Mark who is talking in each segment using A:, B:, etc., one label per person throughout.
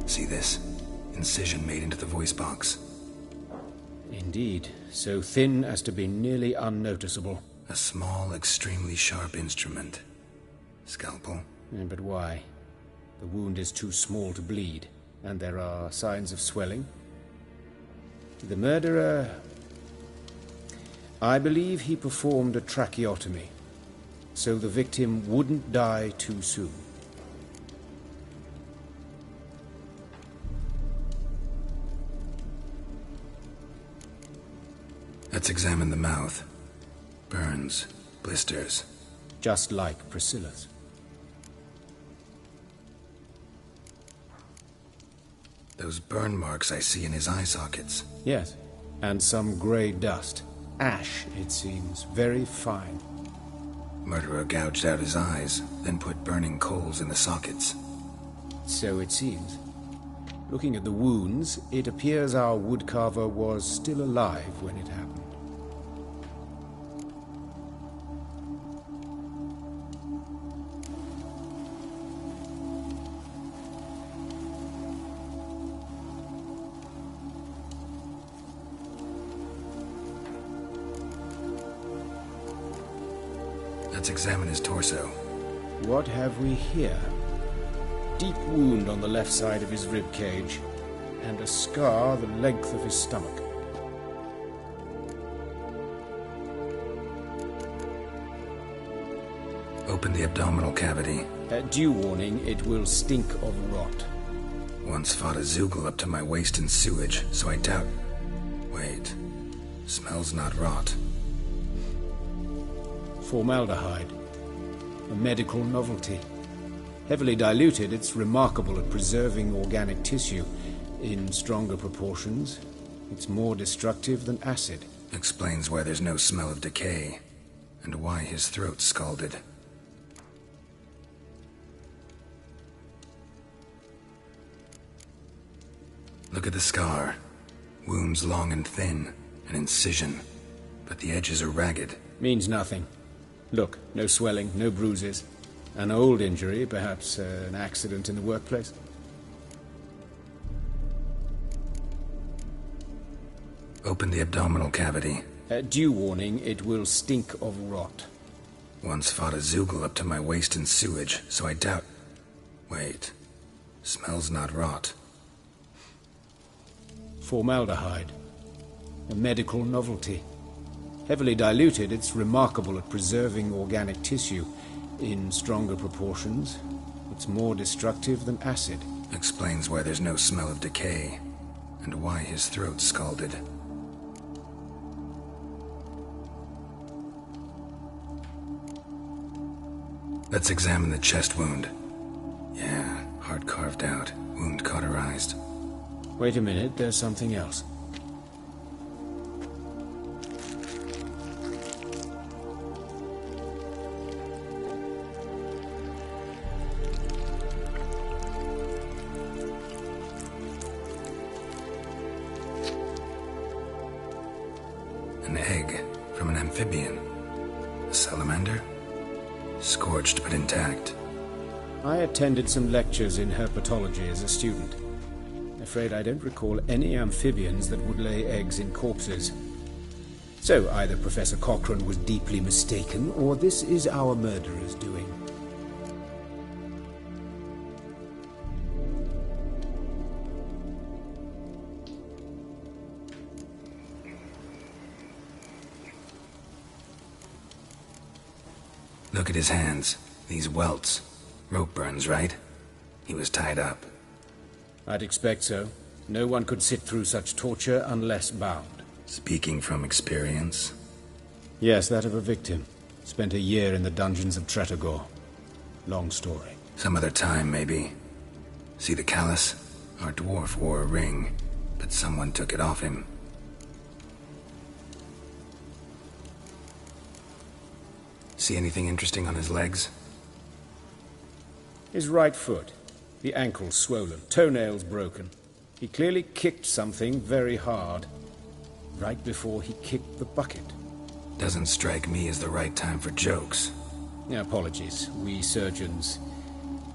A: See this? Incision made into the voice box.
B: Indeed, so thin as to be nearly unnoticeable.
A: A small, extremely sharp instrument. Scalpel?
B: But why? The wound is too small to bleed, and there are signs of swelling. The murderer... I believe he performed a tracheotomy, so the victim wouldn't die too soon.
A: Let's examine the mouth. Burns, blisters.
B: Just like Priscilla's.
A: Those burn marks I see in his eye sockets.
B: Yes, and some grey dust. Ash, it seems, very fine.
A: Murderer gouged out his eyes, then put burning coals in the sockets.
B: So it seems. Looking at the wounds, it appears our woodcarver was still alive when it happened.
A: Let's examine his torso.
B: What have we here? Deep wound on the left side of his rib cage, and a scar the length of his stomach.
A: Open the abdominal cavity.
B: Due warning, it will stink of rot.
A: Once fought a Zeugle up to my waist in sewage, so I doubt... Wait. Smells not rot.
B: Formaldehyde. A medical novelty. Heavily diluted, it's remarkable at preserving organic tissue. In stronger proportions, it's more destructive than acid.
A: Explains why there's no smell of decay, and why his throat's scalded. Look at the scar. Wounds long and thin, an incision, but the edges are ragged.
B: Means nothing. Look, no swelling, no bruises. An old injury, perhaps an accident in the workplace.
A: Open the abdominal cavity.
B: Due warning, it will stink of rot.
A: Once fought a Zeugle up to my waist in sewage, so I doubt... Wait. Smells not rot.
B: Formaldehyde. A medical novelty. Heavily diluted, it's remarkable at preserving organic tissue. In stronger proportions, it's more destructive than acid.
A: Explains why there's no smell of decay, and why his throat's scalded. Let's examine the chest wound. Yeah, heart carved out, wound cauterized.
B: Wait a minute, there's something else.
A: An egg from an amphibian. A salamander? Scorched but intact.
B: I attended some lectures in herpetology as a student. Afraid I don't recall any amphibians that would lay eggs in corpses. So either Professor Cochrane was deeply mistaken, or this is our murderer's doing.
A: Look at his hands. These welts. Rope burns, right? He was tied up.
B: I'd expect so. No one could sit through such torture unless bound.
A: Speaking from experience?
B: Yes, that of a victim. Spent a year in the dungeons of Tretogor. Long story.
A: Some other time, maybe. See the callus? Our dwarf wore a ring, but someone took it off him. See anything interesting on his legs?
B: His right foot. The ankle swollen, toenails broken. He clearly kicked something very hard. Right before he kicked the bucket.
A: Doesn't strike me as the right time for jokes.
B: Apologies. We surgeons,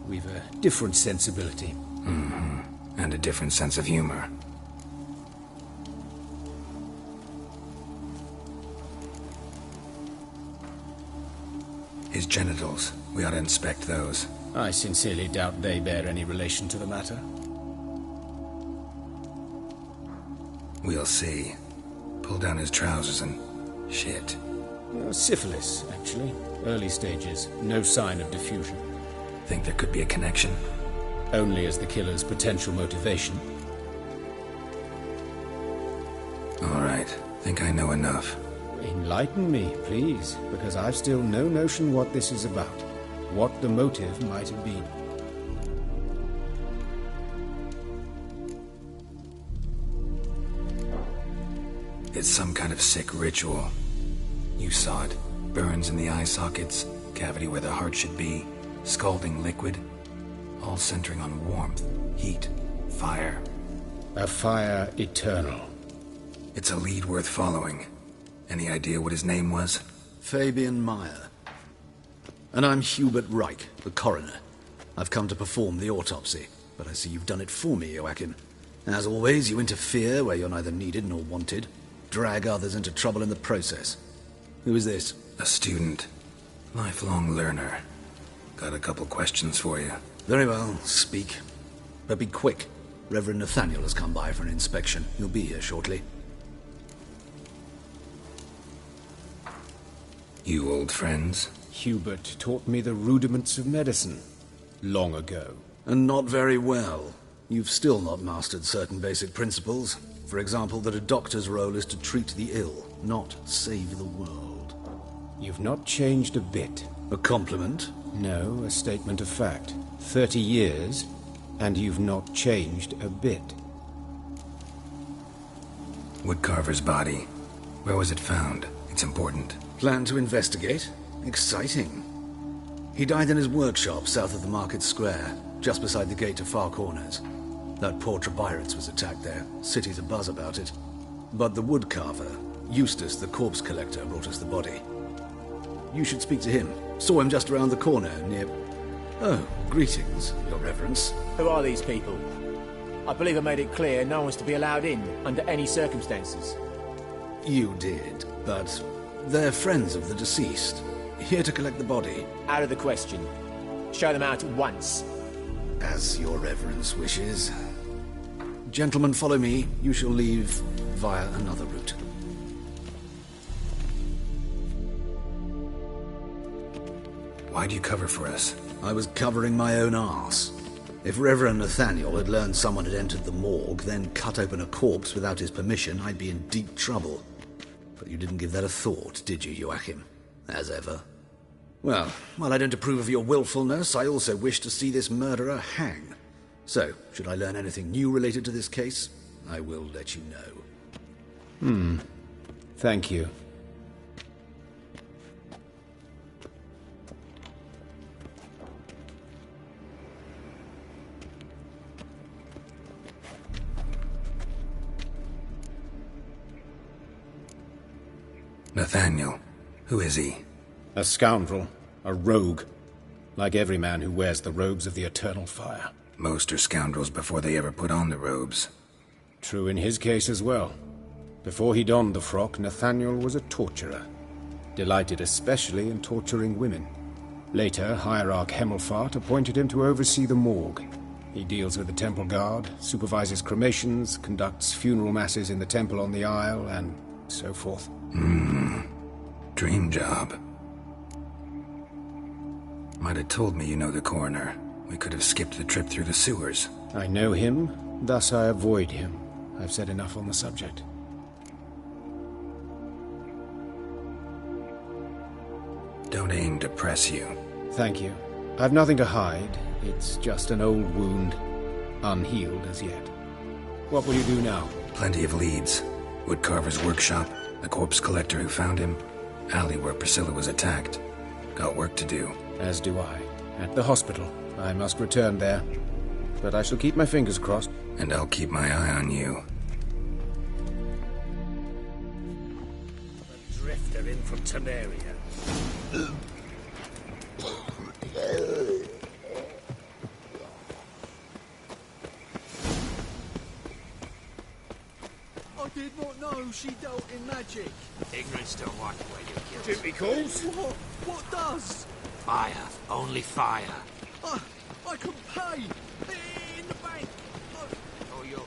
B: we've a different sensibility.
A: Mm-hmm. and a different sense of humor. His genitals, we ought to inspect those.
B: I sincerely doubt they bear any relation to the matter.
A: We'll see. Pull down his trousers and... shit.
B: Syphilis, actually. Early stages. No sign of diffusion.
A: Think there could be a connection?
B: Only as the killer's potential motivation.
A: All right. Think I know enough.
B: Enlighten me, please, because I've still no notion what this is about. What the motive might have been.
A: It's some kind of sick ritual. You saw it. Burns in the eye sockets, cavity where the heart should be, scalding liquid, all centering on warmth, heat, fire.
B: A fire eternal.
A: It's a lead worth following. Any idea what his name was?
C: Fabian Meyer. And I'm Hubert Reich, the coroner. I've come to perform the autopsy, but I see you've done it for me, Joachim. As always, you interfere where you're neither needed nor wanted. Drag others into trouble in the process. Who is this?
A: A student. Lifelong learner. Got a couple questions for you.
C: Very well, speak. But be quick. Reverend Nathaniel has come by for an inspection. He'll be here shortly.
A: You old friends?
B: Hubert taught me the rudiments of medicine. Long ago.
C: And not very well. You've still not mastered certain basic principles. For example, that a doctor's role is to treat the ill, not save the world.
B: You've not changed a bit.
C: A compliment?
B: No, a statement of fact. 30 years, and you've not changed a bit.
A: Woodcarver's body. Where was it found? It's important.
C: Plan to investigate? Exciting. He died in his workshop south of the market square, just beside the gate to Far Corners. That poor Trebiritz was attacked there. City's abuzz about it. But the woodcarver, Eustace the corpse collector, brought us the body. You should speak to him. Saw him just around the corner, near... Oh, greetings, Your Reverence.
D: Who are these people? I believe I made it clear no one's to be allowed in, under any circumstances.
C: You did, but they're friends of the deceased. Here to collect the body.
D: Out of the question. Show them out at once.
C: As Your Reverence wishes. Gentlemen, follow me. You shall leave via another route.
A: Why'd you cover for us?
C: I was covering my own arse. If Reverend Nathaniel had learned someone had entered the morgue, then cut open a corpse without his permission, I'd be in deep trouble. But you didn't give that a thought, did you, Joachim? As ever. Well, while I don't approve of your willfulness, I also wish to see this murderer hang. So, should I learn anything new related to this case, I will let you know.
B: Thank you.
A: Nathaniel. Who is he?
B: A scoundrel. A rogue. Like every man who wears the robes of the Eternal Fire.
A: Most are scoundrels before they ever put on the robes.
B: True in his case as well. Before he donned the frock, Nathaniel was a torturer. Delighted especially in torturing women. Later, Hierarch Hemmelfart appointed him to oversee the morgue. He deals with the temple guard, supervises cremations, conducts funeral masses in the temple on the Isle, and so forth.
A: Dream job. Might have told me you know the coroner. We could have skipped the trip through the sewers.
B: I know him, thus I avoid him. I've said enough on the subject.
A: Don't aim to press you.
B: Thank you. I've nothing to hide. It's just an old wound, unhealed as yet. What will you do now?
A: Plenty of leads. Woodcarver's workshop, the corpse collector who found him, alley where Priscilla was attacked. Got work to do.
B: As do I. At the hospital. I must return there. But I shall keep my fingers crossed.
A: And I'll keep my eye on you.
E: A drifter in from Temeria.
F: did not know she dealt in magic.
E: Ignorance don't wipe away your guilt.
B: Duty calls.
F: What does?
E: Fire. Only fire.
F: I can pay. In the bank.
E: Oh, you're...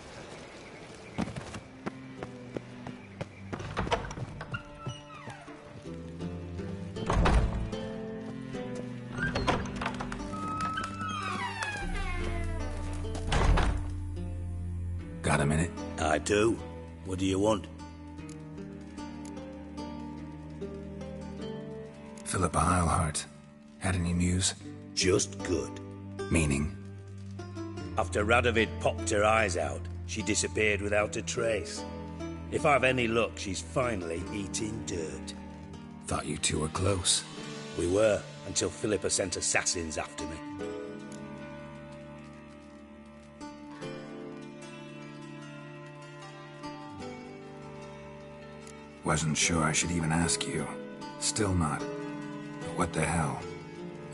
A: Got a minute?
G: I do. What do you want?
A: Philippa Eilhart. Had any news?
G: Just good.
A: Meaning?
G: After Radovid popped her eyes out, she disappeared without a trace. If I've any luck, she's finally eating dirt.
A: Thought you two were close.
G: We were, until Philippa sent assassins after me.
A: Wasn't sure I should even ask you. Still not. But what the hell?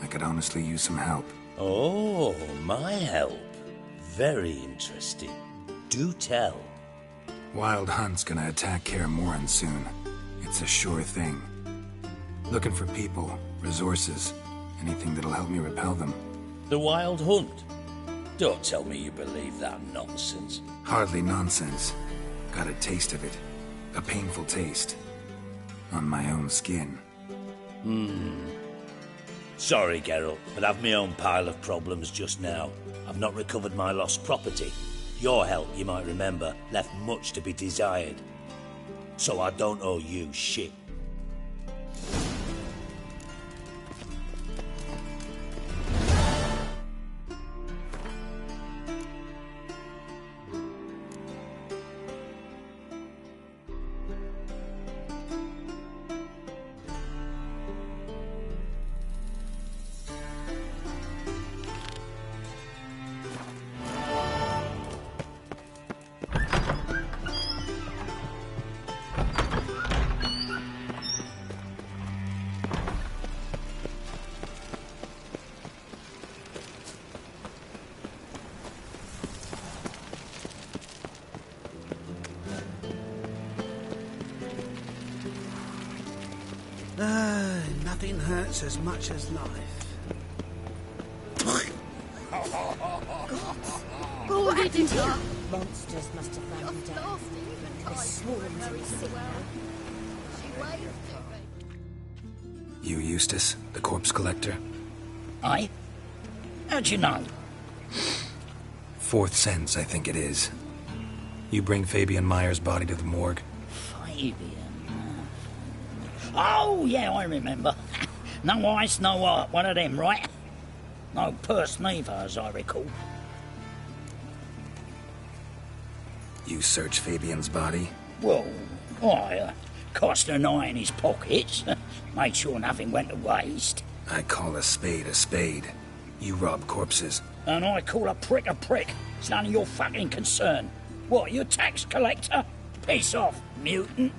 A: I could honestly use some help.
G: Oh, my help. Very interesting. Do tell.
A: Wild Hunt's gonna attack Kaer Morhen soon. It's a sure thing. Looking for people, resources, anything that'll help me repel them.
G: The Wild Hunt? Don't tell me you believe that nonsense.
A: Hardly nonsense. Got a taste of it. A painful taste. On my own skin.
G: Sorry, Geralt, but I've my own pile of problems just now. I've not recovered my lost property. Your help, you might remember, left much to be desired. So I don't owe you shit.
C: Nothing hurts as much as life.
H: Oh, they did it! Monsters must have run down. The swarms are sick now.
A: You Eustace, the corpse collector?
I: Aye? How'd you know?
A: Fourth sense, I think it is. You bring Fabian Meyer's body to the morgue?
I: Fabian? Oh, yeah, I remember. No eyes, no heart, one of them, right? No purse neither, as I recall.
A: You search Fabian's body?
I: Well, I cast an eye in his pockets, made sure nothing went to waste.
A: I call a spade a spade. You rob corpses.
I: And I call a prick a prick. It's none of your fucking concern. What, you a tax collector? Piss off, mutant.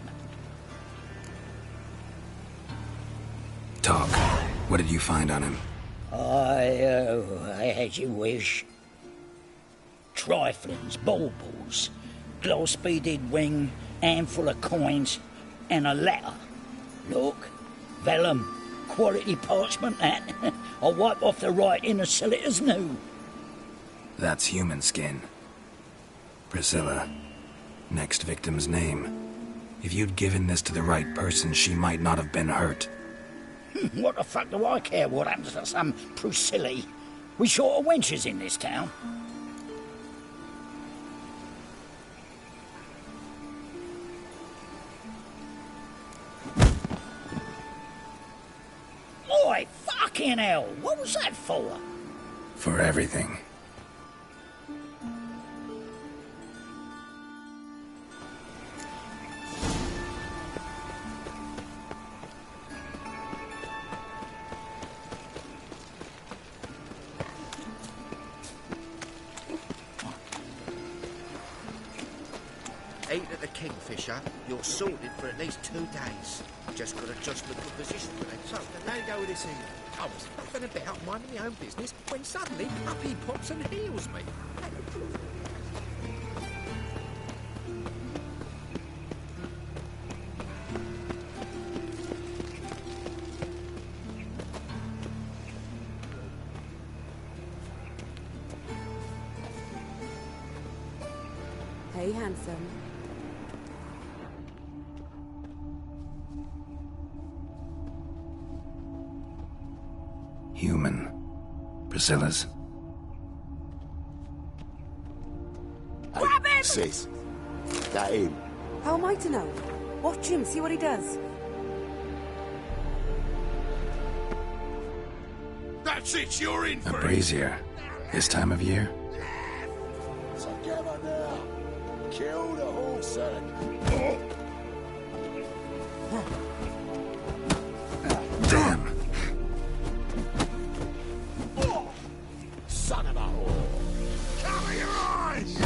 A: Talk. What did you find on him?
I: As you wish. Triflings, baubles, gloss-beaded wing, handful of coins, and a letter. Look, vellum, quality parchment, that. I'll wipe off the writing and sell it as new.
A: That's human skin. Priscilla. Next victim's name. If you'd given this to the right person, she might not have been hurt.
I: What the fuck do I care what happens to some Priscilla? We short of wenches in this town. Oi, fucking hell! What was that for?
A: For everything.
E: Eat at the Kingfisher, you're sorted for at least 2 days. Just got to adjust the good position for that. So, now you go with this here. I was fucking about minding my own business when suddenly up he pops and heals me.
J: Hey, handsome.
A: Human. Priscilla's.
J: Grab him!
K: Sis, that him?
J: How am I to know? Watch him, see what he does.
K: That's it, you're in
A: A
K: for it.
A: brazier. This time of year?
K: Together now. Kill the horse and...
A: Damn.
K: Son of a whore. Cover your eyes!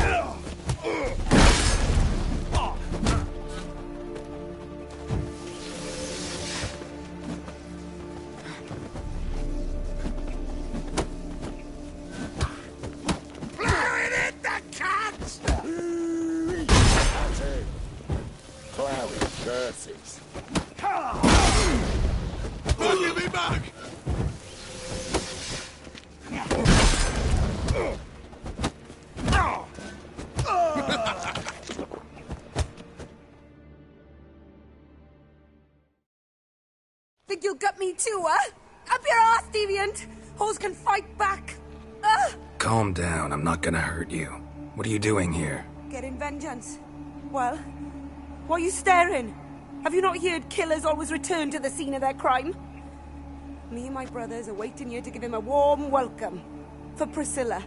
K: Blowing it, the cats! That's it. Cloudy curses. Look at me back!
J: Think you'll gut me too, huh? Up your ass, deviant! Hoes can fight back!
A: Calm down, I'm not gonna hurt you. What are you doing here?
J: Getting vengeance. Well, why are you staring? Have you not heard killers always return to the scene of their crime? Me and my brothers are waiting here to give him a warm welcome. For Priscilla.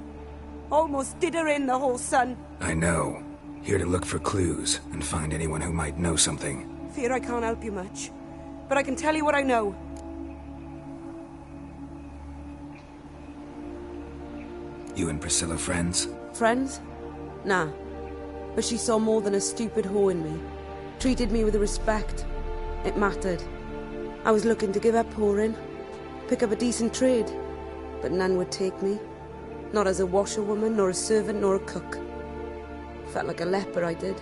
J: Almost did her in, the whole son.
A: I know. Here to look for clues and find anyone who might know something.
J: Fear I can't help you much. But I can tell you what I know.
A: You and Priscilla friends?
J: Friends? Nah. But she saw more than a stupid whore in me. Treated me with respect. It mattered. I was looking to give up whoring. Pick up a decent trade. But none would take me. Not as a washerwoman, nor a servant, nor a cook. Felt like a leper, I did.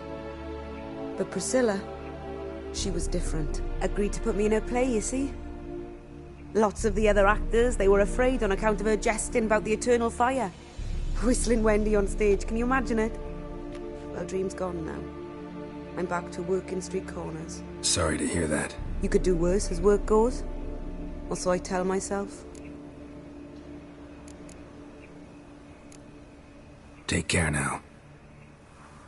J: But Priscilla, she was different. Agreed to put me in her play, you see? Lots of the other actors, they were afraid on account of her jesting about the eternal fire. Whistling Wendy on stage, can you imagine it? Well, dream's gone now. I'm back to working street corners.
A: Sorry to hear that.
J: You could do worse as work goes. Or so I tell myself.
A: Take care now.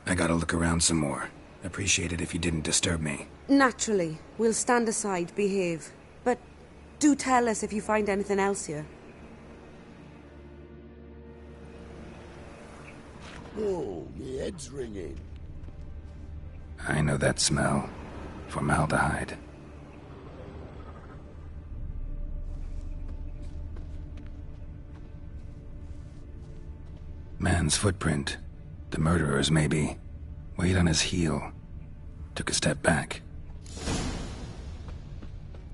A: I gotta look around some more. Appreciate it if you didn't disturb me.
J: Naturally, we'll stand aside, behave. But do tell us if you find anything else here.
K: Oh, me head's ringing.
A: I know that smell. Formaldehyde. Man's footprint. The murderer's, maybe. Weight on his heel. Took a step back.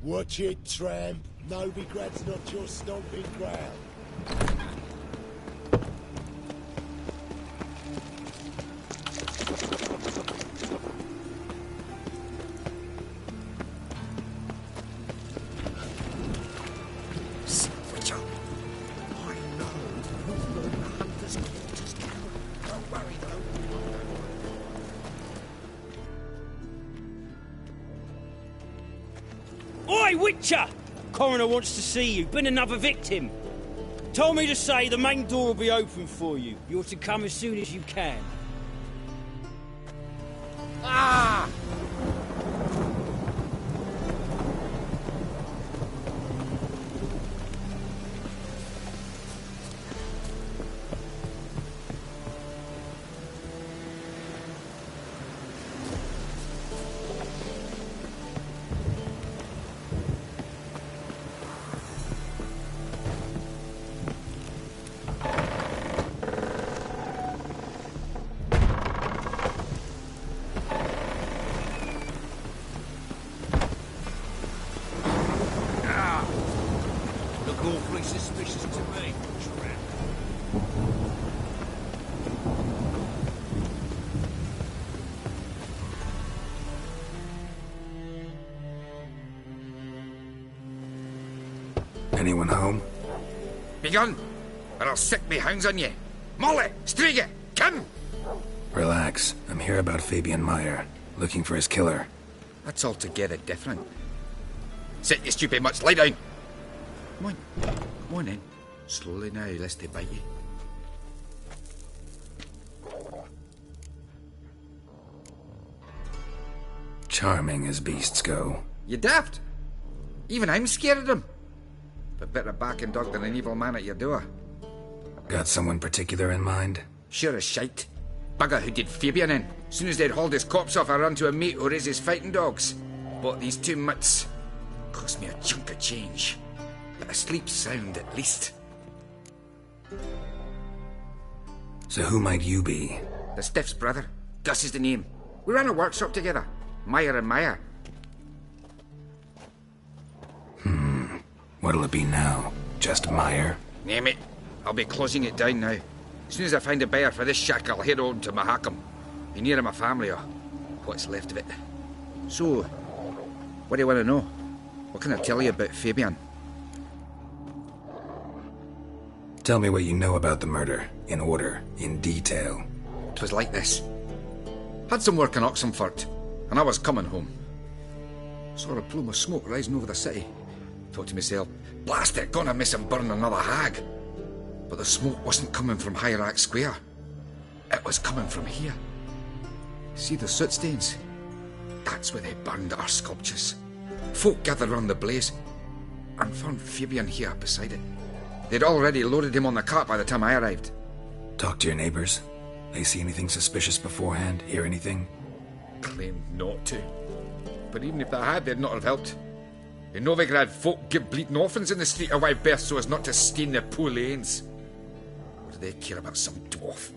K: Watch it, tramp. Novigrad's not your stomping ground.
E: Switch up. I know who the hunter's quarters, Carol. Don't worry, though.
L: Oi, Witcher! Coroner wants to see you. Been another victim. Told me to say the main door will be open for you. You're to come as soon as you can.
E: Ah!
K: Look awfully suspicious to me, tramp.
A: Anyone home?
E: Be gone, or I'll set me hounds on you. Molly, Striga, come!
A: Relax. I'm here about Fabian Meyer, looking for his killer.
E: That's altogether different. Sit, you stupid mutts, lie down! Come on then. Slowly now, lest they bite you.
A: Charming as beasts go.
E: You daft? Even I'm scared of them. But better backing dog than an evil man at your door.
A: Got someone particular in mind?
E: Sure as shite. Bugger who did Fabian in. Soon as they'd hauled his corpse off, I ran to a mate who raises fighting dogs. Bought these 2 mutts. Cost me a chunk of change. But I sleep sound at least.
A: So who might you be?
E: The Stiff's brother. Gus is the name. We ran a workshop together. Meyer and Meyer.
A: What'll it be now? Just Meyer?
E: Name it. I'll be closing it down now. As soon as I find a buyer for this shack, I'll head on to Mahakam. Be near my family, or what's left of it. So, what do you want to know? What can I tell you about Fabian?
A: Tell me what you know about the murder, in order, in detail.
E: 'Twas like this. Had some work in Oxenfurt, and I was coming home. Saw a plume of smoke rising over the city. Thought to myself, blast it, gonna miss him burn another hag. But the smoke wasn't coming from Hierarch Square. It was coming from here. See the soot stains? That's where they burned our sculptures. Folk gathered round the blaze and found Fabian here beside it. They'd already loaded him on the cart by the time I arrived.
A: Talk to your neighbors. They see anything suspicious beforehand? Hear anything?
E: Claimed not to. But even if they had, they'd not have helped. In Novigrad, folk give bleating orphans in the street a wide berth so as not to stain their poor lanes. What do they care about some dwarf?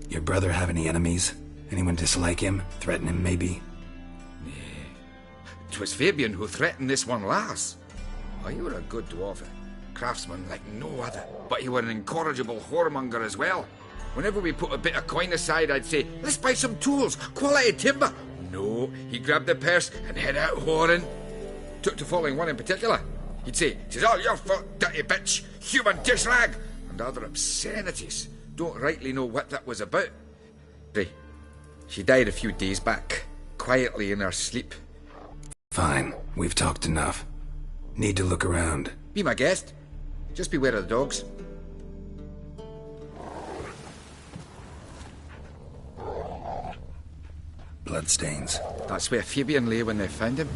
A: Your brother have any enemies? Anyone dislike him? Threaten him, maybe?
E: Nay. 'Twas Fabian who threatened this one last. Oh, you were a good dwarf. Craftsman like no other. But you were an incorrigible whoremonger as well. Whenever we put a bit of coin aside, I'd say, let's buy some tools, quality timber. No, he grabbed the purse and head out whoring. Took to following one in particular. He'd say, "'Tis all your fault, dirty bitch, human dish rag," and other obscenities. Don't rightly know what that was about. She died a few days back, quietly in her sleep.
A: Fine, we've talked enough. Need to look around.
E: Be my guest. Just beware of the dogs.
A: Bloodstains.
E: That's where Fabian lay when they found him.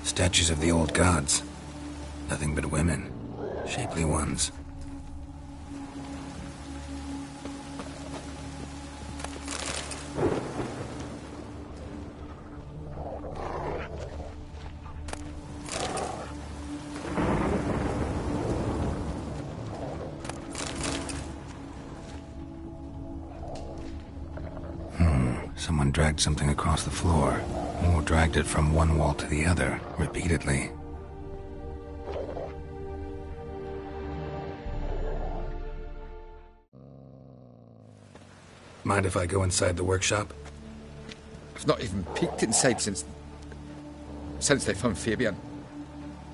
A: Statues of the old gods. Nothing but women. Shapely ones. Someone dragged something across the floor, or dragged it from one wall to the other, repeatedly. Mind if I go inside the workshop?
E: I've not even peeked inside since they found Fabian.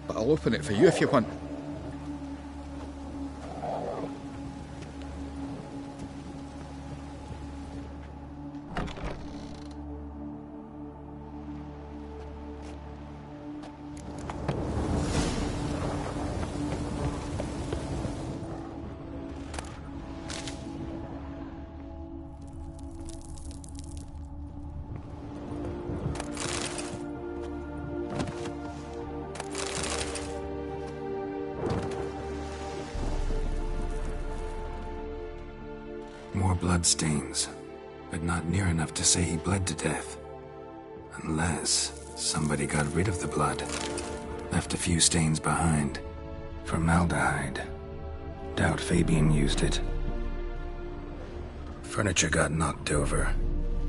E: But I'll open it for you if you want.
A: More bloodstains, but not near enough to say he bled to death. Unless somebody got rid of the blood. Left a few stains behind. Formaldehyde. Doubt Fabian used it. Furniture got knocked over.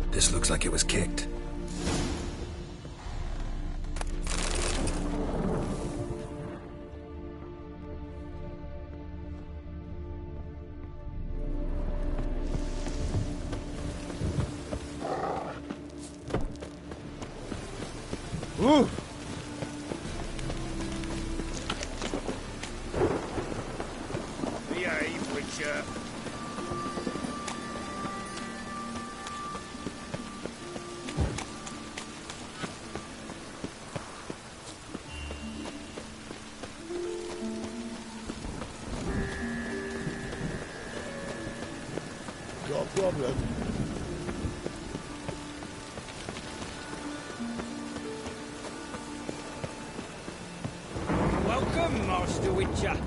A: This looks like it was kicked.
E: jerk.
K: Got a problem?
L: Welcome, Master Witcher.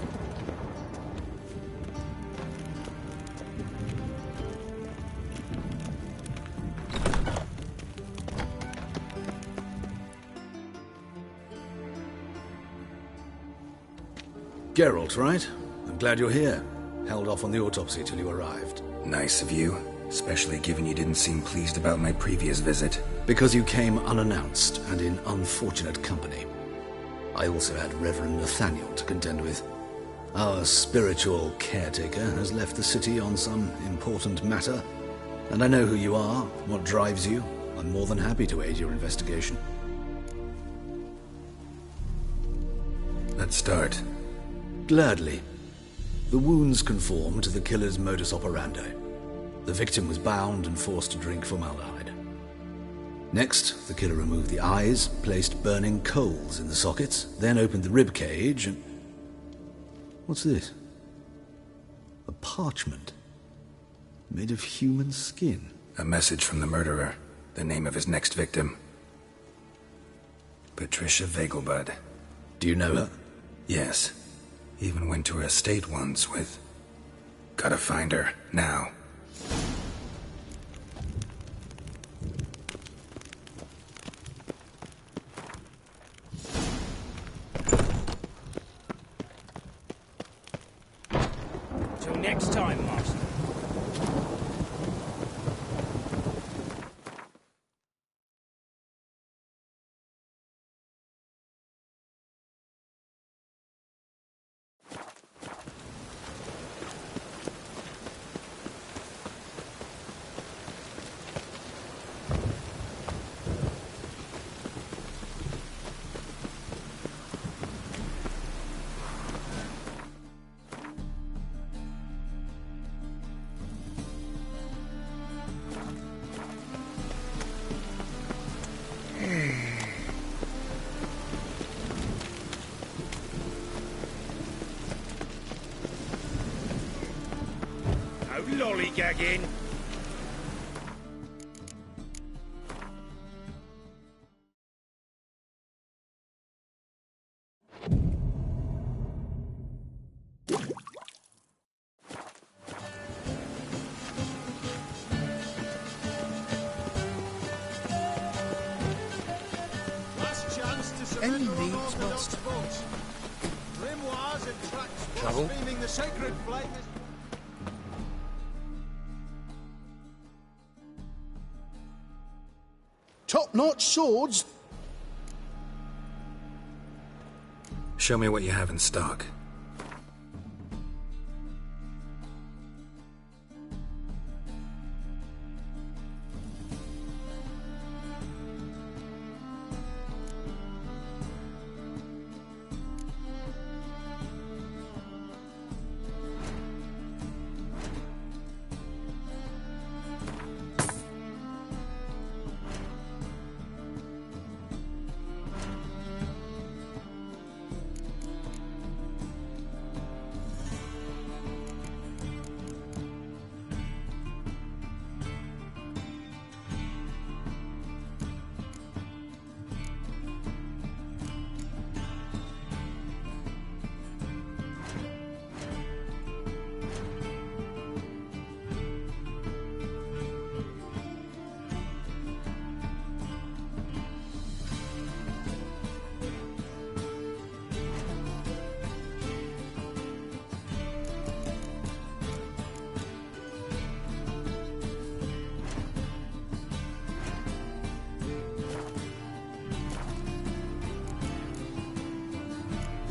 C: Geralt, right? I'm glad you're here. Held off on the autopsy till you arrived.
A: Nice of you, especially given you didn't seem pleased about my previous visit.
C: Because you came unannounced and in unfortunate company. I also had Reverend Nathaniel to contend with. Our spiritual caretaker has left the city on some important matter, and I know who you are, what drives you. I'm more than happy to aid your investigation.
A: Let's start.
C: Gladly. The wounds conform to the killer's modus operandi. The victim was bound and forced to drink formaldehyde. Next, the killer removed the eyes, placed burning coals in the sockets, then opened the rib cage and... What's this? A parchment. Made of human skin.
A: A message from the murderer. The name of his next victim. Patricia Vegelbud.
C: Do you know her?
A: Yes. Even went to her estate once with... Gotta find her, now.
L: Till next time, Master.
E: Lollygagging.
F: Last chance to surrender
E: Any
F: on
E: needs,
F: Orthodox
E: Master?
F: votes. Grimoires and tracts
E: Trouble?
F: blaspheming the sacred flame.
K: Top-notch swords?
A: Show me what you have in stock.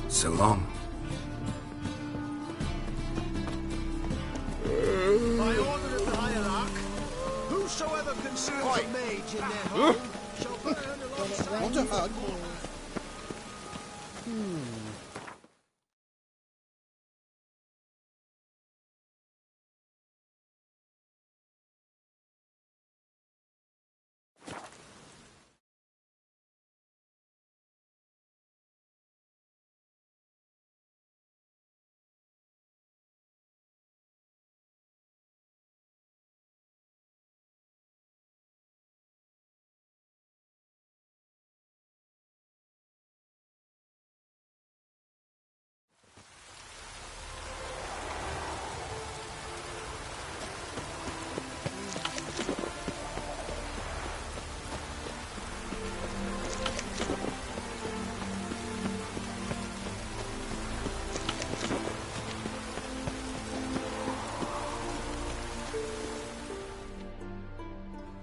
A: So long.
F: By order of the hierarch, whosoever can serve a mage in their home shall burn alongside.
K: Want a hug?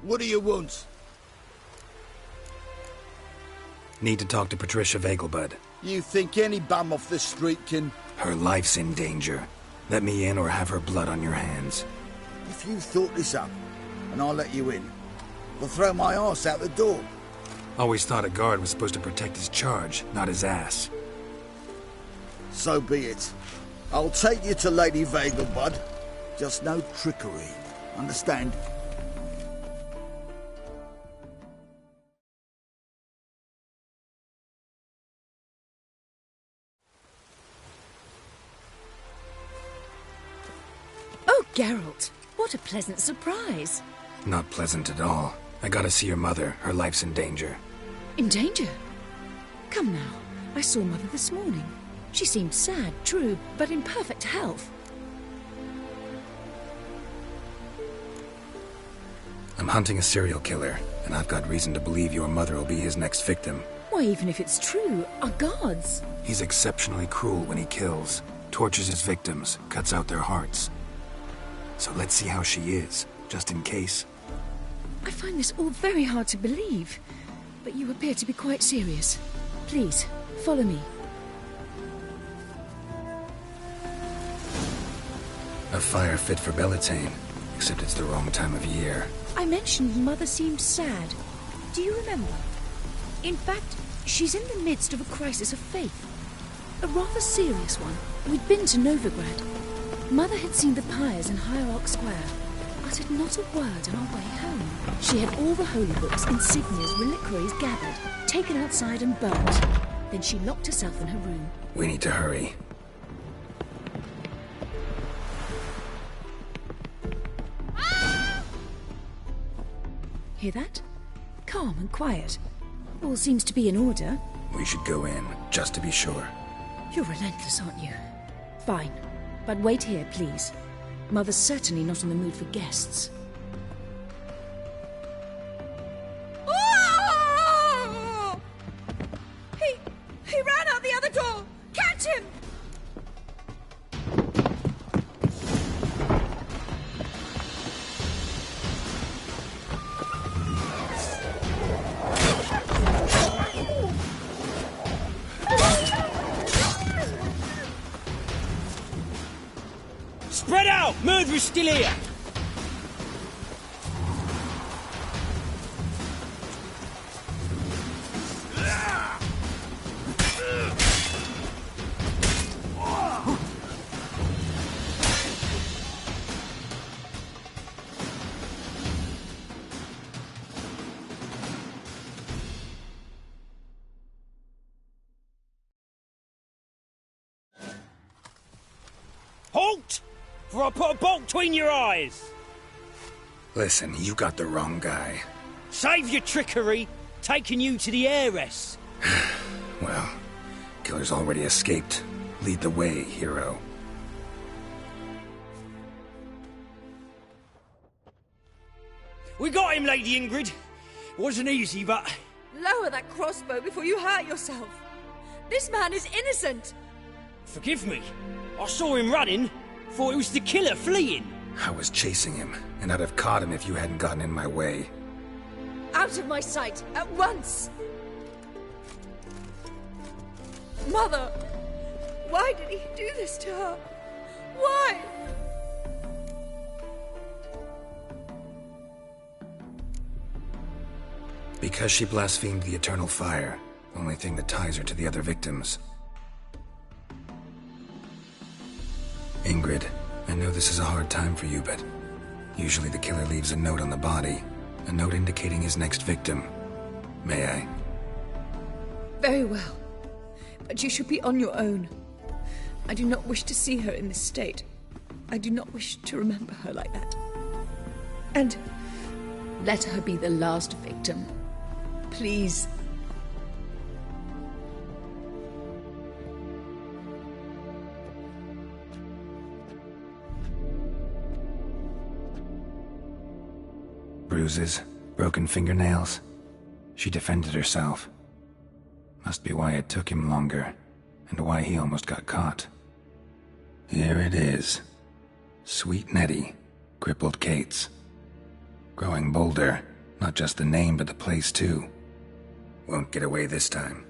F: What do you want?
A: Need to talk to Patricia Vegelbud.
F: You think any bum off the street can...
A: Her life's in danger. Let me in or have her blood on your hands.
F: If you thought this up, and I'll let you in, I'll throw my arse out the door.
A: Always thought a guard was supposed to protect his charge, not his ass.
F: So be it. I'll take you to Lady Vegelbud. Just no trickery. Understand?
M: Oh, Geralt, what a pleasant surprise.
A: Not pleasant at all. I gotta see your mother. Her life's in danger.
M: In danger? Come now, I saw Mother this morning. She seemed sad, true, but in perfect health.
A: I'm hunting a serial killer, and I've got reason to believe your mother will be his next victim.
M: Why, even if it's true, our gods.
A: He's exceptionally cruel when he kills, tortures his victims, cuts out their hearts. So let's see how she is, just in case.
M: I find this all very hard to believe, but you appear to be quite serious. Please, follow me.
A: A fire fit for Bellatane, except it's the wrong time of year.
M: I mentioned Mother seemed sad. Do you remember? In fact, she's in the midst of a crisis of faith. A rather serious one. We'd been to Novigrad. Mother had seen the pyres in Hierarch Square, uttered not a word on our way home. She had all the holy books, insignias, reliquaries gathered, taken outside and burnt. Then she locked herself in her room.
A: We need to hurry.
M: Hear that? Calm and quiet. All seems to be in order.
A: We should go in, just to be sure.
M: You're relentless, aren't you? Fine. But wait here, please. Mother's certainly not in the mood for guests.
H: Oh! He ran out the other door! Catch him!
L: Spread out! Murderer's still here! Halt! For I put a bolt between your eyes!
A: Listen, you got the wrong guy.
L: Save your trickery, taking you to the heiress.
A: Well, killer's already escaped. Lead the way, hero.
L: We got him, Lady Ingrid. Wasn't easy, but...
H: Lower that crossbow before you hurt yourself. This man is innocent.
L: Forgive me. I saw him running. Thought it was the killer fleeing.
A: I was chasing him, and I'd have caught him if you hadn't gotten in my way.
H: Out of my sight, at once! Mother! Why did he do this to her? Why?
A: Because she blasphemed the eternal fire. Only thing that ties her to the other victims. Ingrid, I know this is a hard time for you, but usually the killer leaves a note on the body. A note indicating his next victim. May I?
H: Very well. But you should be on your own. I do not wish to see her in this state. I do not wish to remember her like that. And let her be the last victim. Please.
A: Bruises, broken fingernails. She defended herself. Must be why it took him longer, and why he almost got caught. Here it is. Sweet Nettie, crippled Kate's. Growing bolder, Not just the name, but the place too. Won't get away this time.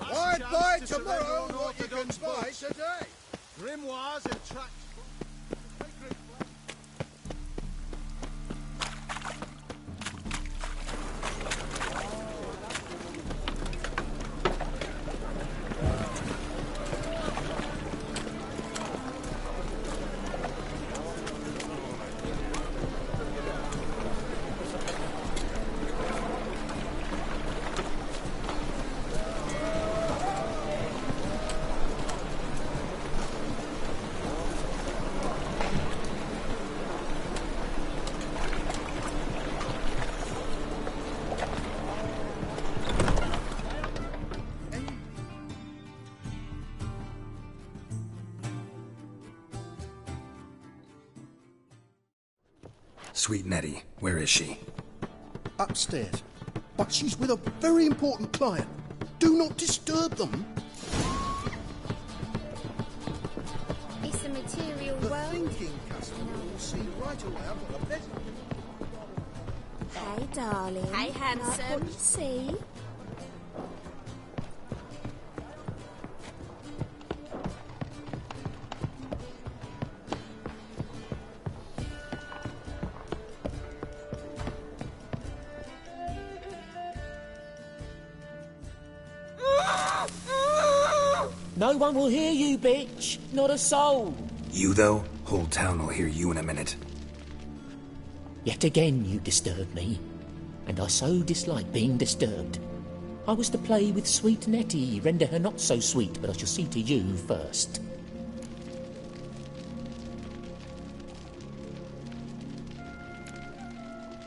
F: I'd buy tomorrow what you can buy today. Grimoires attract...
A: Sweet Nettie, where is she?
F: Upstairs. But she's with a very important client. Do not disturb them.
N: It's a material
F: The
N: world.
F: thinking customer will see right away I've got a better...
N: Hey, darling.
O: Hey,
N: Like
O: handsome.
N: what you see?
D: No one will hear you, bitch. Not a soul.
A: You, though? Whole town will hear you in a minute.
D: Yet again you disturb me, and I so dislike being disturbed. I was to play with sweet Nettie, render her not so sweet, but I shall see to you first.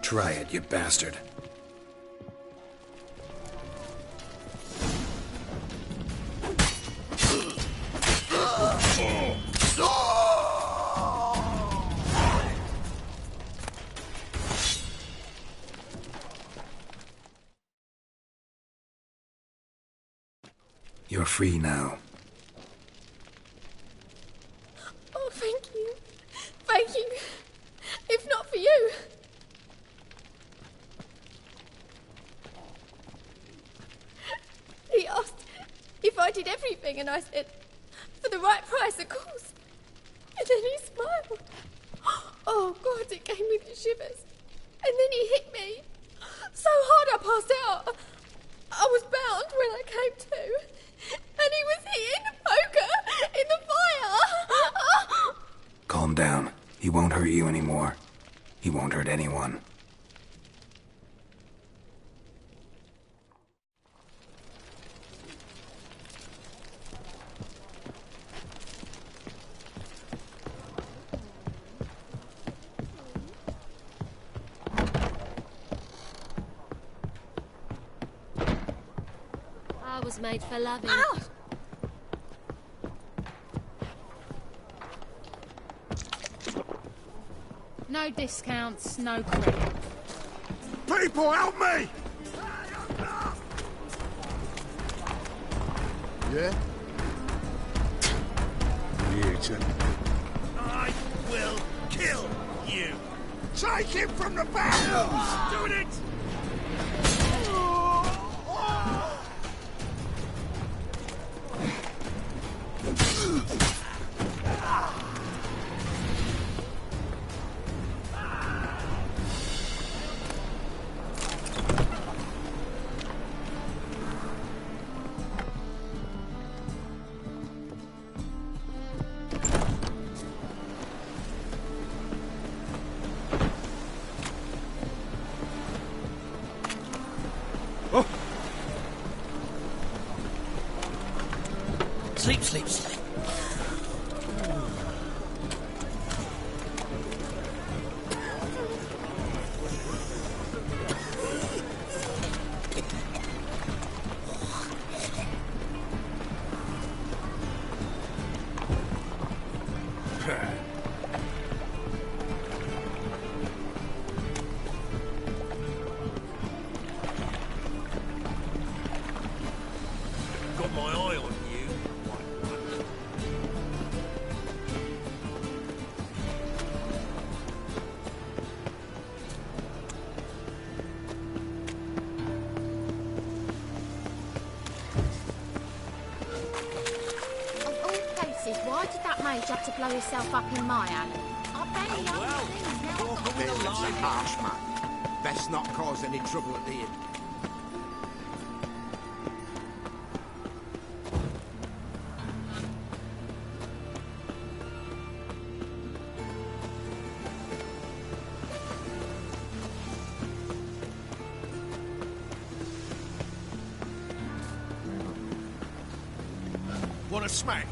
A: Try it, you bastard. You're free now.
O: Oh, thank you. Thank you. If not for you. He asked if I did everything, and I said, for the right price, of course. And then he smiled. Oh, God, it gave me the shivers. And then he hit me. So hard I passed out. I was bound when I came to. And he was hitting the poker in the fire.
A: Calm down. He won't hurt you anymore. He won't hurt anyone.
N: was made for loving.
O: Ow!
P: No discounts, no credit.
F: People, help me! Yeah? Mutant.
K: I will kill you!
F: Take him from the back!
K: Doing it!
I: Sleep, sleep, sleep.
K: Got my eye on you.
N: Of all places, why did that mage have to blow himself up in my alley? I barely own things now.
E: Baron's a harsh man. Best not cause any trouble at the inn.
K: Want a smack?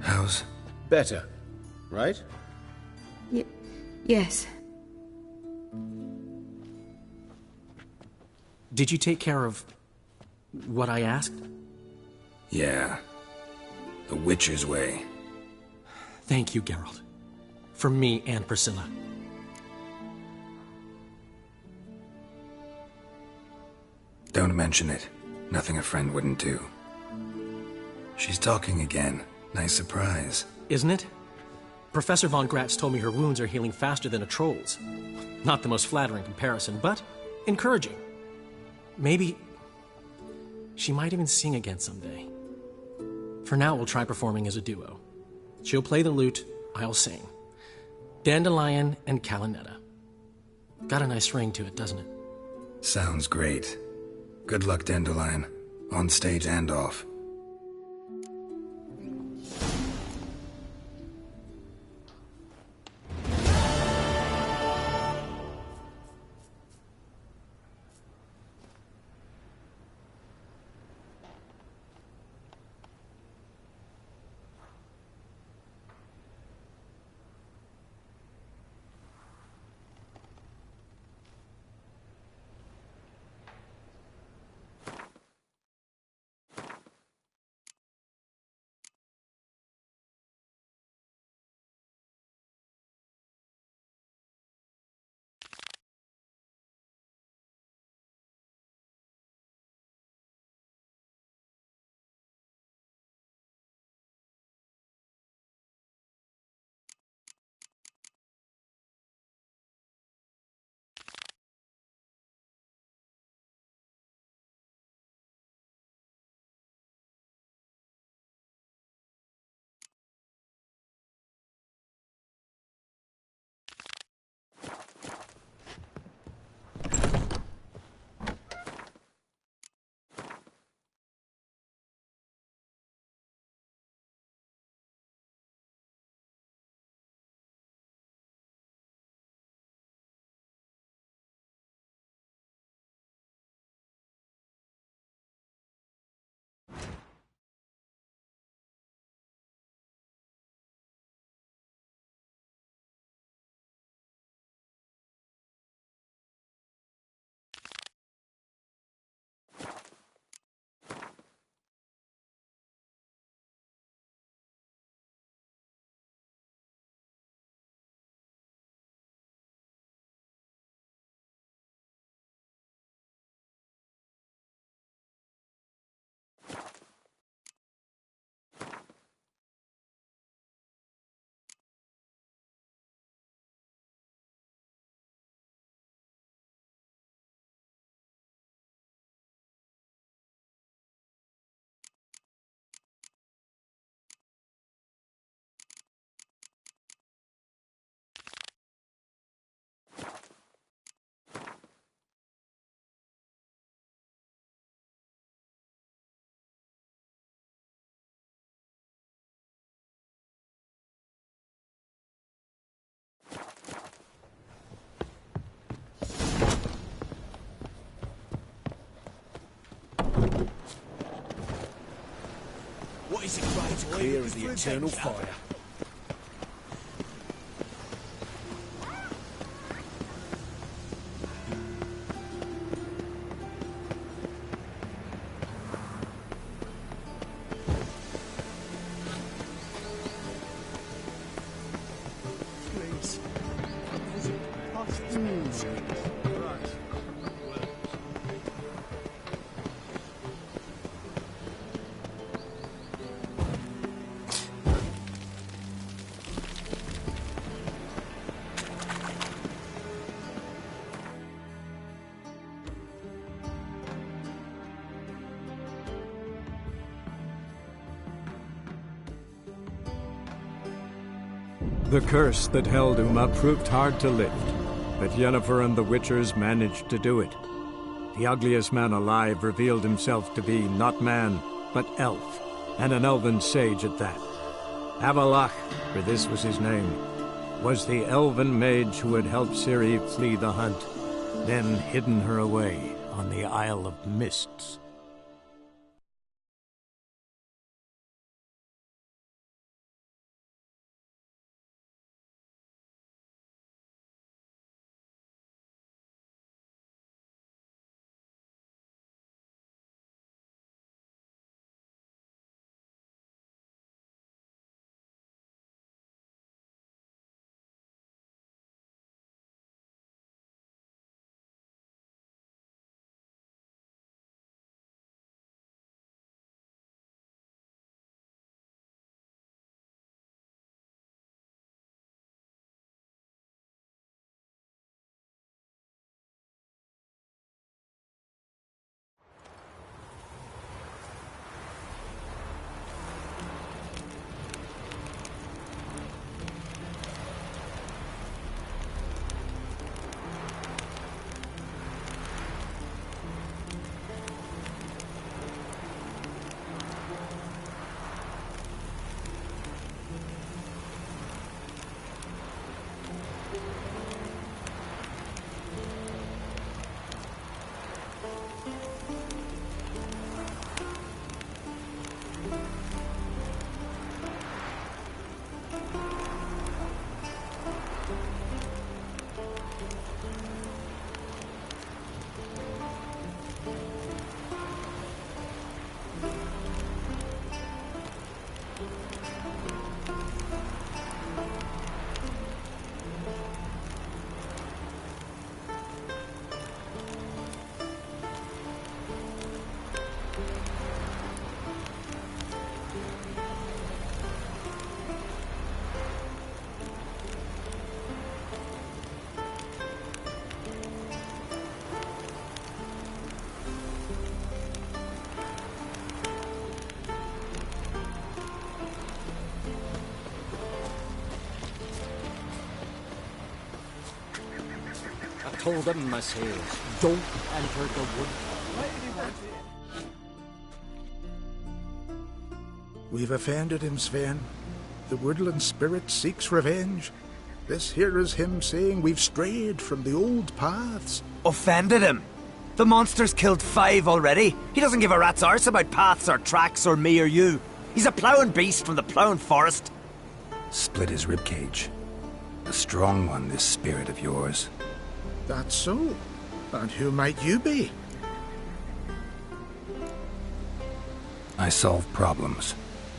A: How's...
B: Better, right?
J: Yes.
Q: Did you take care of what I asked?
A: Yeah. The Witcher's way.
Q: Thank you, Geralt. For me and Priscilla.
A: Don't mention it. Nothing a friend wouldn't do. She's talking again. Nice surprise.
Q: Isn't it? Professor von Gratz told me her wounds are healing faster than a troll's. Not the most flattering comparison, but encouraging. Maybe she might even sing again someday. For now, we'll try performing as a duo. She'll play the lute, I'll sing. Dandelion and Calinetta. Got a nice ring to it, doesn't it?
A: Sounds great. Good luck, Dandelion. On stage and off.
K: What is it, Graves?
B: Clear as the eternal fire.
R: The curse that held Uma proved hard to lift, but Yennefer and the Witchers managed to do it. The ugliest man alive revealed himself to be not man, but elf, and an elven sage at that. Avallac'h, for this was his name, was the elven mage who had helped Ciri flee the hunt, then hidden her away on the Isle of Mists.
B: Told them myself, don't enter the wood.
F: We've offended him, Sven. The woodland spirit seeks revenge. This here is him saying we've strayed from the old paths.
S: Offended him? The monster's killed 5 already. He doesn't give a rat's arse about paths or tracks or me or you. He's a ploughing beast from the ploughing forest.
A: Split his ribcage. A strong one, this spirit of yours.
F: That's so. And who might you be?
A: I solve problems,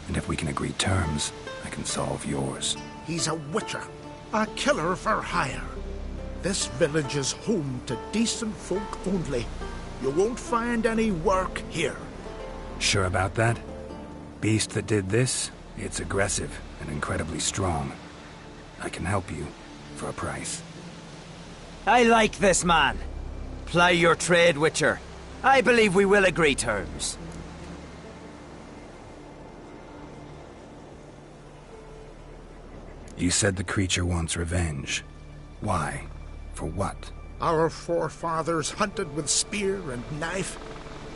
A: and if we can agree terms, I can solve yours.
F: He's a witcher, a killer for hire. This village is home to decent folk only. You won't find any work here.
A: Sure about that? Beast that did this, it's aggressive and incredibly strong. I can help you for a price.
S: I like this man. Ply your trade, Witcher. I believe we will agree terms.
A: You said the creature wants revenge. Why? For what?
F: Our forefathers hunted with spear and knife.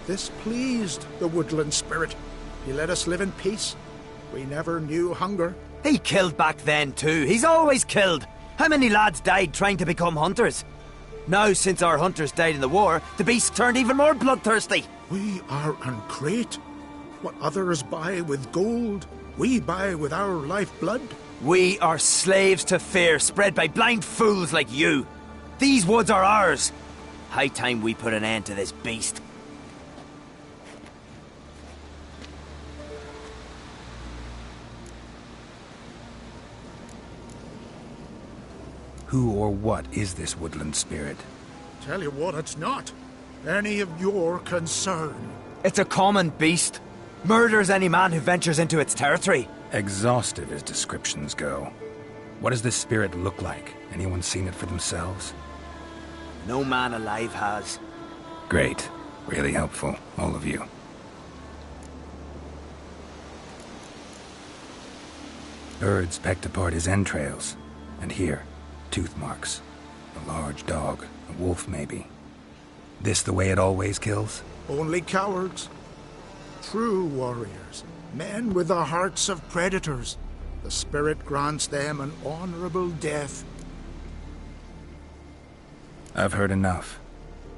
F: This pleased the woodland spirit. He let us live in peace. We never knew hunger.
S: He killed back then too. He's always killed. How many lads died trying to become hunters? Now, since our hunters died in the war, the beast turned even more bloodthirsty.
F: We are ungreat. What others buy with gold, we buy with our lifeblood.
S: We are slaves to fear spread by blind fools like you. These woods are ours. High time we put an end to this beast.
A: Who or what is this woodland spirit?
F: Tell you what, it's not any of your concern.
S: It's a common beast. Murders any man who ventures into its territory.
A: Exhaustive as descriptions go. What does this spirit look like? Anyone seen it for themselves?
S: No man alive has.
A: Great. Really helpful, all of you. Birds pecked apart his entrails. And here, tooth marks. A large dog. A wolf, maybe. This the way it always kills?
F: Only cowards. True warriors. Men with the hearts of predators. The spirit grants them an honorable death.
A: I've heard enough.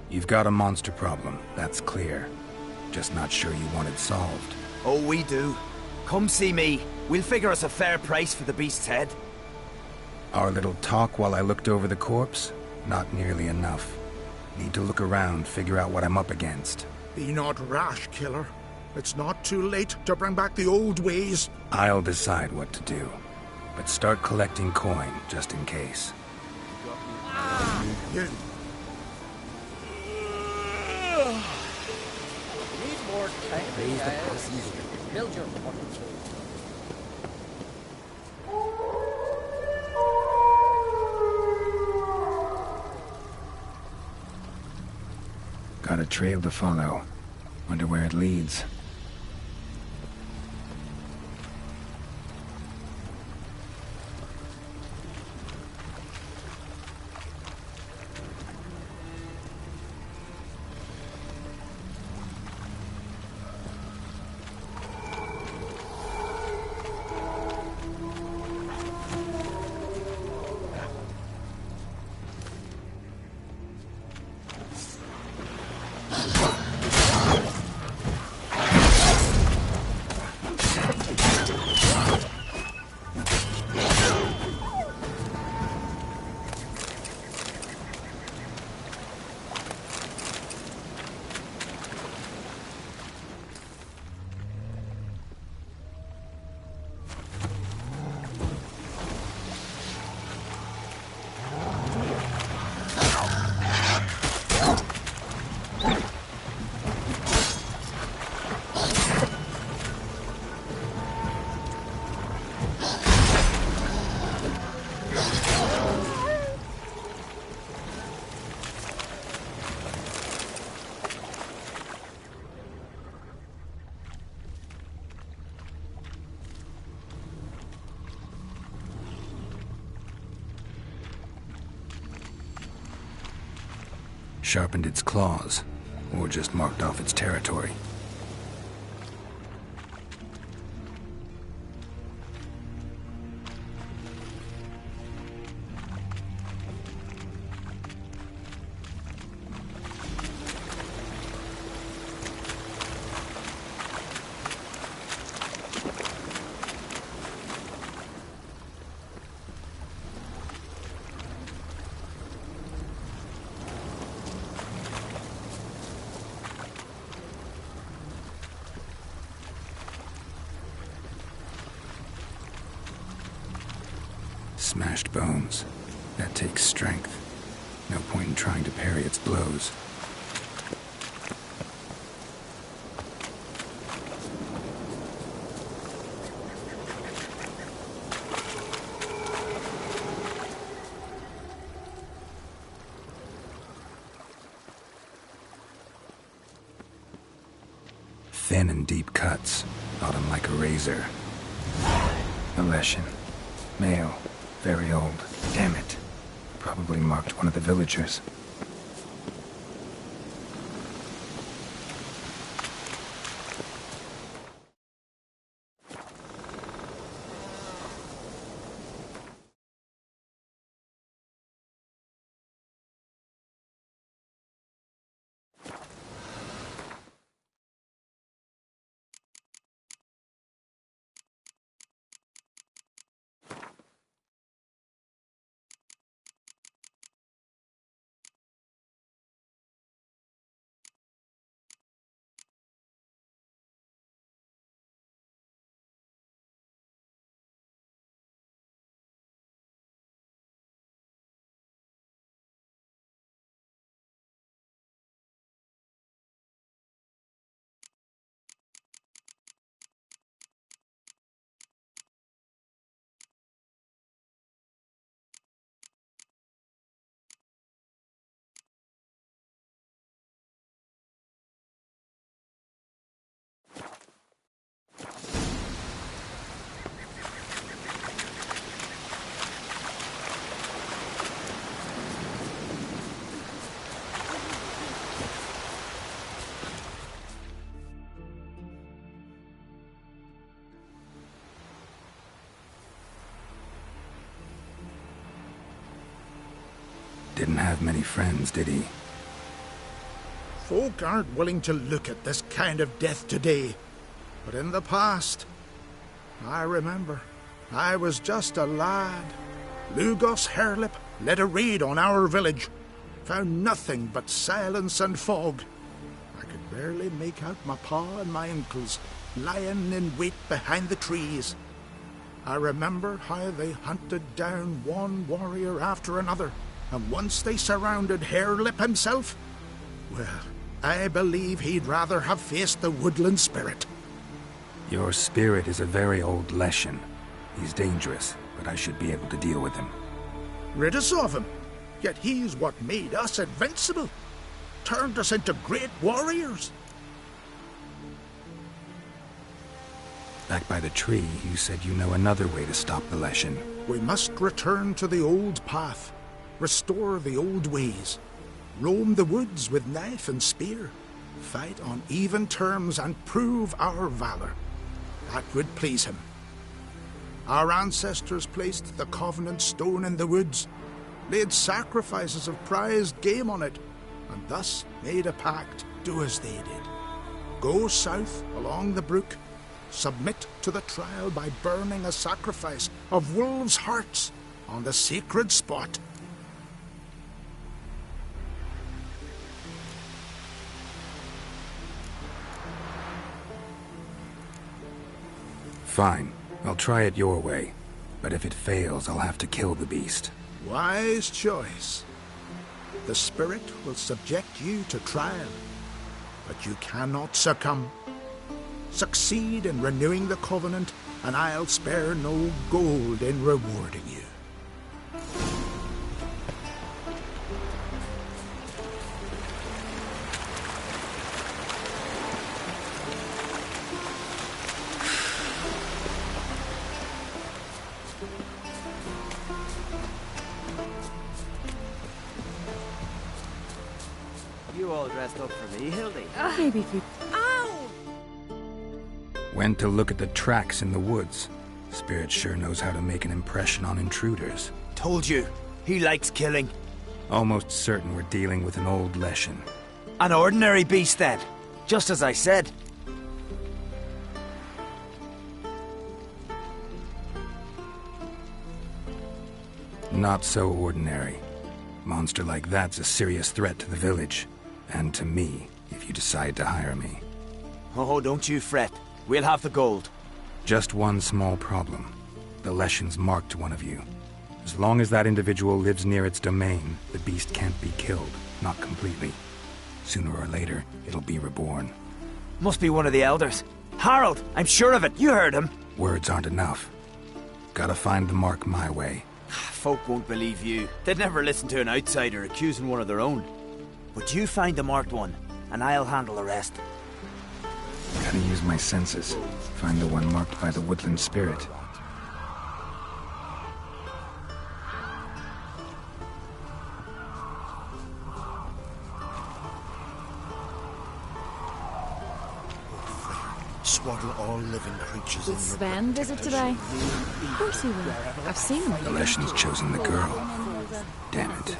A: You've got a monster problem, that's clear. Just not sure you want it solved.
S: Oh, we do. Come see me. We'll figure us a fair price for the beast's head.
A: Our little talk while I looked over the corpse? Not nearly enough. Need to look around, figure out what I'm up against.
F: Be not rash, killer. It's not too late to bring back the old ways.
A: I'll decide what to do. But start collecting coin, just in case.
F: You.
E: Need more time. Raise the passengers. Build your fortitude.
A: Got a trail to follow. Wonder where it leads. Sharpened its claws, or just marked off its territory. Smashed bones. That takes strength. No point in trying to parry its blows. Thin and deep cuts, not unlike a razor. Alessian. Male. Very old. Damn it. Probably marked one of the villagers. Didn't have many friends, did he?
F: Folk aren't willing to look at this kind of death today. But in the past, I remember, I was just a lad. Lugos Harelip led a raid on our village. Found nothing but silence and fog. I could barely make out my pa and my uncles lying in wait behind the trees. I remember how they hunted down one warrior after another, and once they surrounded Harelip himself, well, I believe he'd rather have faced the woodland spirit.
A: Your spirit is a very old Leshen. He's dangerous, but I should be able to deal with him.
F: Rid us of him. Yet he's what made us invincible. Turned us into great warriors.
A: Back by the tree, you said you know another way to stop the Leshen.
F: We must return to the old path. Restore the old ways. Roam the woods with knife and spear. Fight on even terms and prove our valor. That would please him. Our ancestors placed the Covenant Stone in the woods, laid sacrifices of prized game on it, and thus made a pact, do as they did. Go south along the brook, submit to the trial by burning a sacrifice of wolves' hearts on the sacred spot.
A: Fine. I'll try it your way. But if it fails, I'll have to kill the beast.
F: Wise choice. The spirit will subject you to trial, but you cannot succumb. Succeed in renewing the Covenant, and I'll spare no gold in rewarding you.
S: You all dressed up for me, Hildy?
M: Maybe if we...
O: Ow!
A: Went to look at the tracks in the woods. Spirit sure knows how to make an impression on intruders.
S: Told you. He likes killing.
A: Almost certain we're dealing with an old Leshen.
S: An ordinary beast, then. Just as I said.
A: Not so ordinary. Monster like that's a serious threat to the village. And to me, if you decide to hire me.
S: Oh, don't you fret. We'll have the gold.
A: Just one small problem. The Leshen's marked one of you. As long as that individual lives near its domain, the beast can't be killed. Not completely. Sooner or later, it'll be reborn.
S: Must be one of the elders. Harold, I'm sure of it. You heard him.
A: Words aren't enough. Gotta find the mark my way.
S: Folk won't believe you. They'd never listen to an outsider accusing one of their own. But you find the marked one, and I'll handle the rest.
A: Gotta use my senses. Find the one marked by the woodland spirit.
K: Swaddle all living creatures
P: Did
K: in your
P: Sven visit today? Of course he will. I've seen him.
A: The Leshen's chosen the girl. Damn it.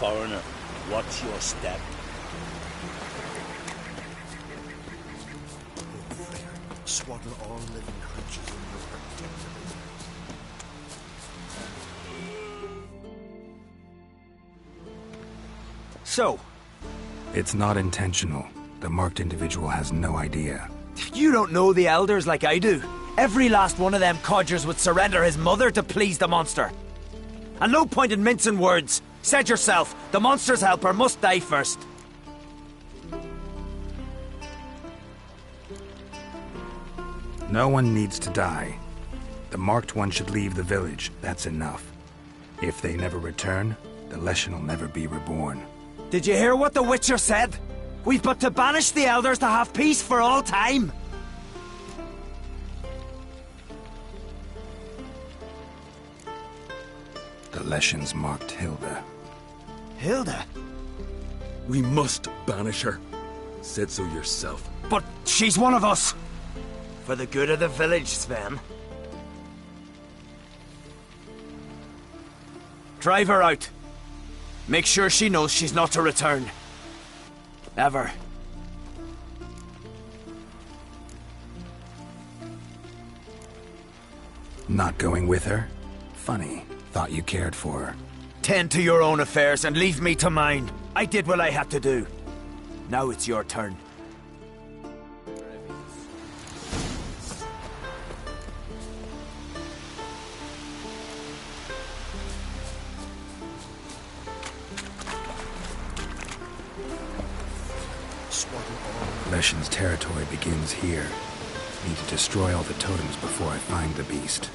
G: Foreigner, watch your step.
K: Swaddle all living creatures in your protective
S: So?
A: It's not intentional. The marked individual has no idea.
S: You don't know the elders like I do. Every last one of them codgers would surrender his mother to please the monster. And no point in mincing words. Said yourself, the monster's helper must die first.
A: No one needs to die. The marked one should leave the village. That's enough. If they never return, the Leshen will never be reborn.
S: Did you hear what the Witcher said? We've but to banish the elders to have peace for all time.
A: The Leshen's marked Hilda.
S: Hilda?
T: We must banish her. Said so yourself.
S: But she's one of us. For the good of the village, Sven. Drive her out. Make sure she knows she's not to return. Ever.
A: Not going with her? Funny. Thought you cared for her.
S: Tend to your own affairs and leave me to mine. I did what I had to do. Now it's your turn.
A: Leshen's territory begins here. Need to destroy all the totems before I find the beast.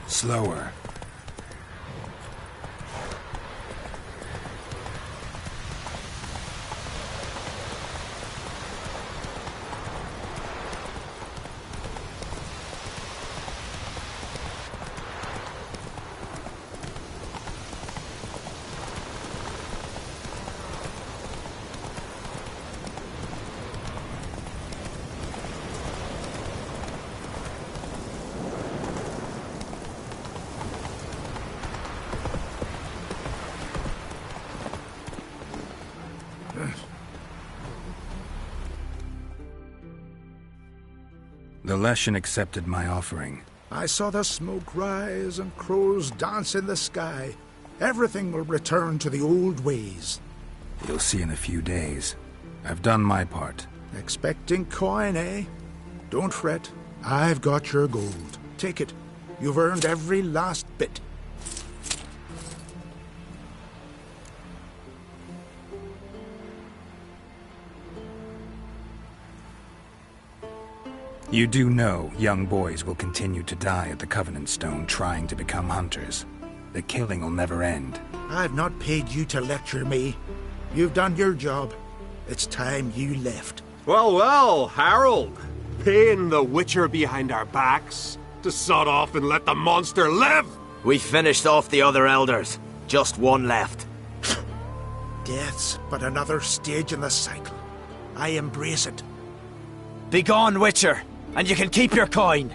A: Slower. The Leshen accepted my offering.
F: I saw the smoke rise and crows dance in the sky. Everything will return to the old ways.
A: You'll see in a few days. I've done my part.
F: Expecting coin, eh? Don't fret. I've got your gold. Take it. You've earned every last bit.
A: You do know young boys will continue to die at the Covenant Stone trying to become hunters. The killing will never end.
F: I've not paid you to lecture me. You've done your job. It's time you left.
U: Well, well, Harold. Paying the Witcher behind our backs to sod off and let the monster live.
S: We finished off the other elders. Just one left.
F: Death's but another stage in the cycle. I embrace it.
S: Begone, Witcher, and you can keep your coin.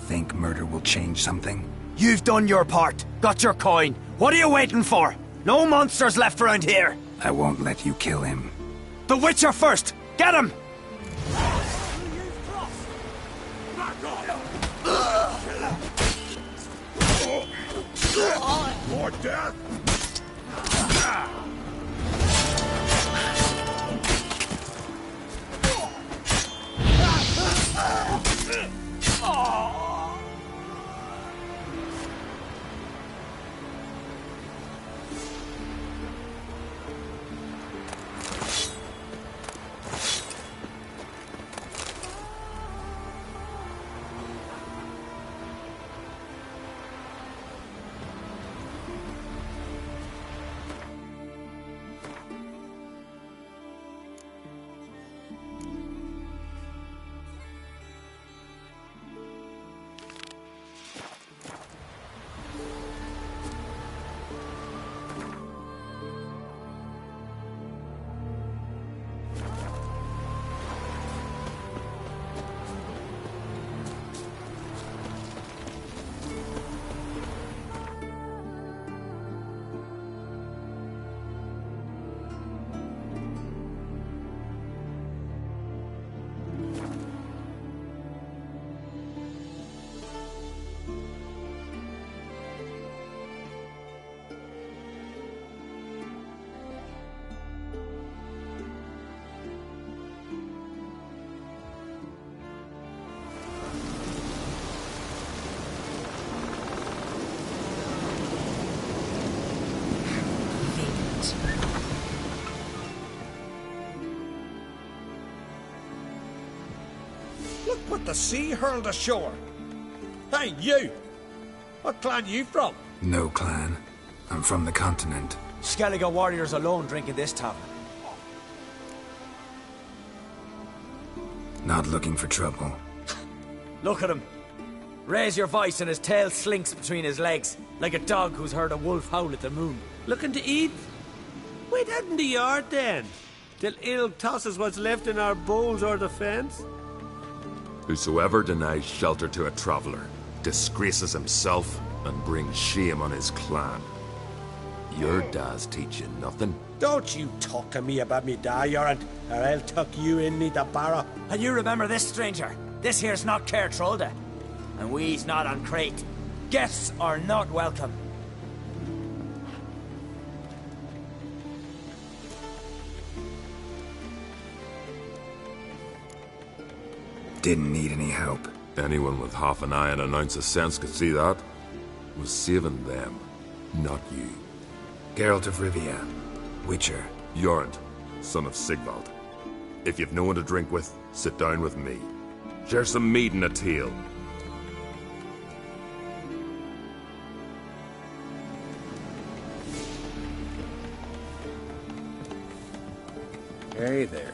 A: Think murder will change something?
S: You've done your part. Got your coin. What are you waiting for? No monsters left around here.
A: I won't let you kill him.
S: The Witcher first! Get him!
U: More death!
K: Look what the sea hurled ashore. Hey, you! What clan you from?
A: No clan. I'm from the continent.
S: Skellige warriors alone drink in this tavern.
A: Not looking for trouble.
S: Look at him. Raise your voice and his tail slinks between his legs, like a dog who's heard a wolf howl at the moon.
K: Looking to eat? Wait out in the yard then, till ill tosses what's left in our bowls or the fence.
T: Whosoever denies shelter to a traveller disgraces himself and brings shame on his clan. Your da's teach you nothing.
K: Don't you talk to me about me da, Yoran, or I'll tuck you in me the barrow.
S: And you remember this, stranger. This here's not Caer Trolde, and we's not on Crete. Guests are not welcome.
A: Didn't need any help.
T: Anyone with half an eye and an ounce of sense could see that. Was saving them, not you.
A: Geralt of Rivia, Witcher.
T: Jorund, son of Sigvald. If you've no one to drink with, sit down with me. Share some mead and a tale.
K: Hey there.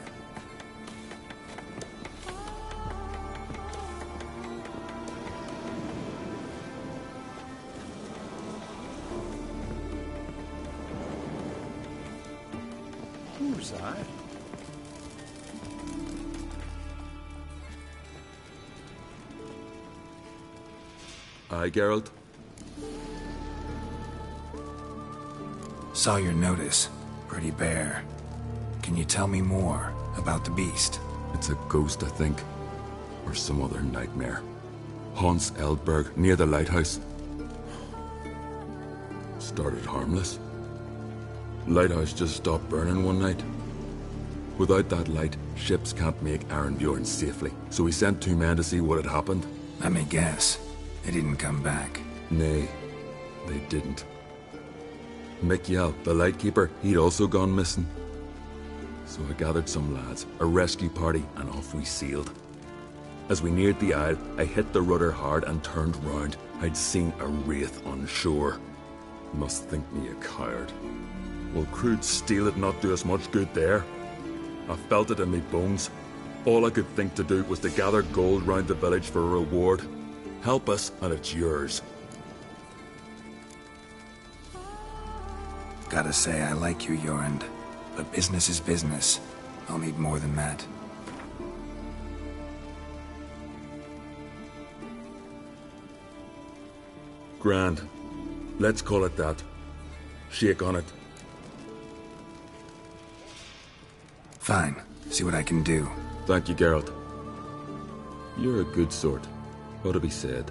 K: Who's I?
T: Aye, Geralt?
A: Saw your notice. Pretty bare. Can you tell me more about the beast?
T: It's a ghost, I think. Or some other nightmare. Haunts Eldberg, near the lighthouse. Started harmless. Lighthouse just stopped burning one night. Without that light, ships can't make Arenbjorn safely. So we sent 2 men to see what had happened.
A: Let me guess. They didn't come back.
T: Nay, they didn't. Mikjal, the lightkeeper, he'd also gone missing. So I gathered some lads, a rescue party, and off we sailed. As we neared the isle, I hit the rudder hard and turned round. I'd seen a wraith on shore. Must think me a coward. Will crude steel it not do us much good there? I felt it in me bones. All I could think to do was to gather gold round the village for a reward. Help us, and it's yours.
A: Gotta say, I like you, Jorund. But business is business. I'll need more than that.
T: Grand. Let's call it that. Shake on it.
A: Fine. See what I can do.
T: Thank you, Geralt. You're a good sort. Ought to be said.